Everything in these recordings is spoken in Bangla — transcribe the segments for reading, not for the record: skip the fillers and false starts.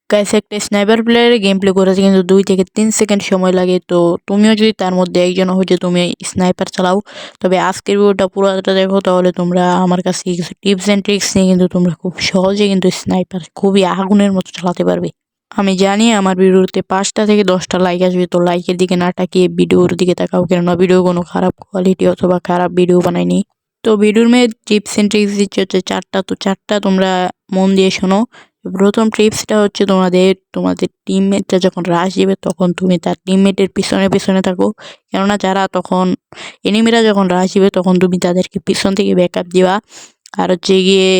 গাইস, একটা স্নাইপার প্লেয়ারের গেম প্লে করাতে কিন্তু 2 থেকে 3 সেকেন্ড সময় লাগে। তো তুমিও যদি তার মধ্যে একজন হয়ে যে তুমি স্নাইপার চালাও, তবে আজকের ভিডিওটা পুরোটা দেখো, তাহলে তোমরা আমার কাছে কিছু টিপস এন্ড ট্রিক্স নিয়ে কিন্তু তোমরা খুব সহজে কিন্তু স্নাইপার খুবই আগুনের মতো চালাতে পারবে। আমি জানি আমার ভিডিওতে 5টা থেকে 10টা লাইক আসবে, তো লাইকের দিকে না তাকিয়ে ভিডিওর দিকে তাকাও, কেননা ভিডিও কোনো খারাপ কোয়ালিটি অথবা খারাপ ভিডিও বানাইনি। তো ভিডিওর মেয়ে টিপস এন্ড ট্রিক্স দিচ্ছে হচ্ছে 4টা, তো 4টা তোমরা মন দিয়ে শোনো। প্রথম টিপসটা হচ্ছে তোমাদের টিমমেটটা যখন রাশ দিবে তখন তুমি তার টিমমেটের পিছনে পিছনে থাকো, কেননা তখন এনিমিরা যখন রাশ দিবে তখন তুমি তাদেরকে পিছন থেকে ব্যাকআপ দিবা। আর হচ্ছে গিয়ে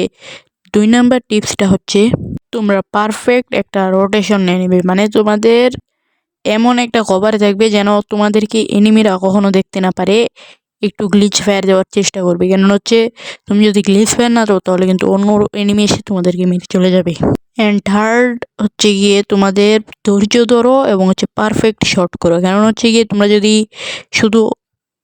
2 নাম্বার টিপসটা হচ্ছে তোমরা পারফেক্ট একটা রোটেশন নিয়ে নেবে, মানে তোমাদের এমন একটা কভারে থাকবে যেন তোমাদেরকে এনিমিরা কখনো দেখতে না পারে। একটু গ্লিচ ফায়ার দেওয়ার চেষ্টা করবে, কেননা হচ্ছে তুমি যদি গ্লিচ ফায়ার না দাও তাহলে কিন্তু অন্য এনিমি এসে তোমাদেরকে মেরে চলে যাবে। অ্যান্ড থার্ড হচ্ছে গিয়ে তোমাদের ধৈর্য ধরো এবং হচ্ছে পারফেক্ট শট করো, কারণ হচ্ছে গিয়ে তোমরা যদি শুধু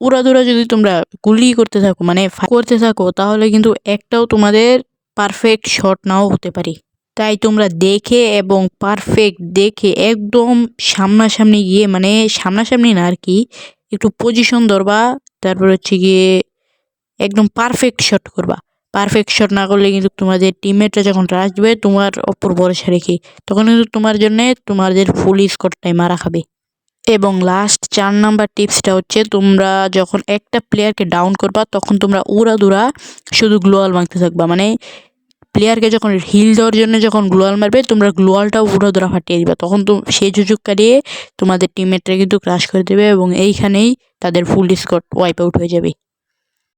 উড়াধুরা যদি তোমরা গুলি করতে থাকো, মানে করতে থাকো, তাহলে কিন্তু একটাও তোমাদের পারফেক্ট শট নাও হতে পারে। তাই তোমরা দেখে এবং পারফেক্ট দেখে একদম সামনাসামনি গিয়ে, মানে সামনাসামনি না আর কি, একটু পজিশন ধরবা, তারপর হচ্ছে গিয়ে একদম পারফেক্ট শট করবা। পারফেক্ট শট না করলে কিন্তু তোমাদের টিমমেটরা যখন রাশ দেবে তোমার অপর ভরসা রেখে, তখন কিন্তু তোমার জন্য তোমাদের ফুল স্কোরটাই মারা খাবে। এবং লাস্ট 4 নাম্বার টিপসটা হচ্ছে তোমরা যখন একটা প্লেয়ারকে ডাউন করবা তখন তোমরা উড়াধুরা শুধু গ্লোয়াল মারতে থাকবা, মানে প্লেয়ারকে যখন হিল দেওয়ার জন্য যখন গ্লোয়াল মারবে তোমরা গ্লোয়ালটাও উড়াধুরা ফাটিয়ে দিবা, তখন তো সেই সুযোগ কাটিয়ে তোমাদের টিমমেটরা কিন্তু ক্রাশ করে দেবে এবং এইখানেই তাদের ফুল স্কোর ওয়াইপ আউট হয়ে যাবে।